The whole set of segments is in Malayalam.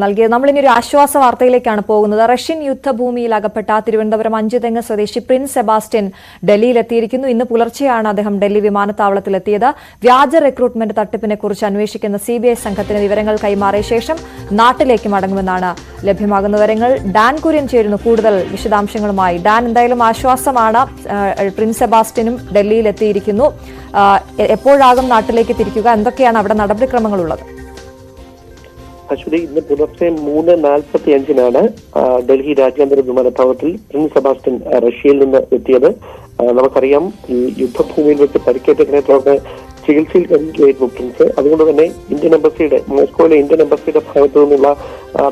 നൽകിയത്. നമ്മളിനി ഒരു ആശ്വാസ വാർത്തയിലേക്കാണ് പോകുന്നത്. റഷ്യൻ യുദ്ധഭൂമിയിൽ അകപ്പെട്ട തിരുവനന്തപുരം അഞ്ചുതെങ്ങ് സ്വദേശി പ്രിൻസ് സെബാസ്റ്റ്യൻ ഡൽഹിയിലെത്തിയിരിക്കുന്നു. ഇന്ന് പുലർച്ചെയാണ് അദ്ദേഹം ഡൽഹി വിമാനത്താവളത്തിലെത്തിയത്. വ്യാജ റിക്രൂട്ട്മെന്റ് തട്ടിപ്പിനെ കുറിച്ച് അന്വേഷിക്കുന്ന CBI സംഘത്തിന് വിവരങ്ങൾ കൈമാറിയ ശേഷം നാട്ടിലേക്ക് മടങ്ങുമെന്നാണ് ലഭ്യമാകുന്ന വിവരങ്ങൾ. ഡാൻ കുര്യൻ ചേരുന്നു കൂടുതൽ വിശദാംശങ്ങളുമായി. ഡാൻ, എന്തായാലും ആശ്വാസമാണ്. പ്രിൻസ് സെബാസ്റ്റ്യനും ഡൽഹിയിലെത്തിയിരിക്കുന്നു. എപ്പോഴാകും നാട്ടിലേക്ക് തിരിക്കുക? എന്തൊക്കെയാണ് അവിടെ നടപടിക്രമങ്ങളുള്ളത്? അശ്വതി, ഇന്ന് പുലർച്ചെ 3:45 ഡൽഹി രാജ്യാന്തര വിമാനത്താവളത്തിൽ പ്രിൻസ് സെബാസ്റ്റ്യൻ റഷ്യയിൽ നിന്ന് എത്തിയത്. നമുക്കറിയാം, ഈ യുദ്ധഭൂമിയിൽ വെച്ച് പരിക്കേറ്റതിനെ തുടർന്ന് ചികിത്സയിൽ കഴിയുകയായിരുന്നു പ്രിൻസ്. അതുകൊണ്ട് തന്നെ മോസ്കോയിലെ ഇന്ത്യൻ എംബസിയുടെ ഭാഗത്തു നിന്നുള്ള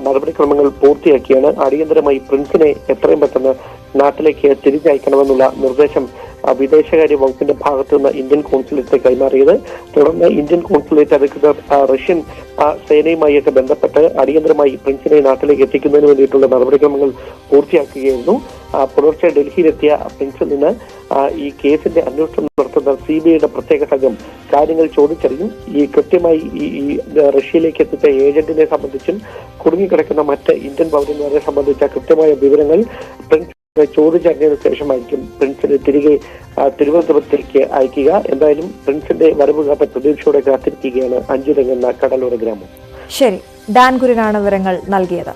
നടപടിക്രമങ്ങൾ പൂർത്തിയാക്കിയാണ് അടിയന്തരമായി പ്രിൻസിനെ എത്രയും പെട്ടെന്ന് നാട്ടിലേക്ക് തിരിച്ചയക്കണമെന്നുള്ള നിർദ്ദേശം വിദേശകാര്യ വകുപ്പിന്റെ ഭാഗത്തു നിന്ന് ഇന്ത്യൻ കോൺസുലേറ്റിനെ കൈമാറിയത്. തുടർന്ന് ഇന്ത്യൻ കോൺസുലേറ്റ് അധികൃതർ റഷ്യൻ സേനയുമായൊക്കെ ബന്ധപ്പെട്ട് അടിയന്തരമായി പ്രിൻസിനെ നാട്ടിലേക്ക് എത്തിക്കുന്നതിന് വേണ്ടിയിട്ടുള്ള നടപടിക്രമങ്ങൾ പൂർത്തിയാക്കുകയായിരുന്നു. പുലർച്ചെ ഡൽഹിയിലെത്തിയ പ്രിൻസിൽ നിന്ന് ഈ കേസിന്റെ അന്വേഷണം നടത്തുന്ന CBIയുടെ പ്രത്യേക സംഘം കാര്യങ്ങൾ ചോദിച്ചറിയും. ഈ കൃത്യമായി ഈ റഷ്യയിലേക്ക് എത്തിച്ച ഏജന്റിനെ സംബന്ധിച്ചും കുടുങ്ങിക്കിടക്കുന്ന മറ്റ് ഇന്ത്യൻ പൗരന്മാരെ സംബന്ധിച്ച കൃത്യമായ വിവരങ്ങൾ പ്രിൻസ് ചോദിച്ചറിഞ്ഞതിനു ശേഷമായിരിക്കും പ്രിൻസിനെ തിരികെ തിരുവനന്തപുരത്തേക്ക് അയക്കുക. എന്തായാലും പ്രിൻസിന്റെ വരവ് കാത്ത പ്രതീക്ഷയോടെ കാത്തിരിക്കുകയാണ് അഞ്ചുതെങ്ങ് എന്ന കടലോര ഗ്രാമം. ശരി, ഡാൻ കുര്യനാണ് വിവരങ്ങൾ നൽകിയത്.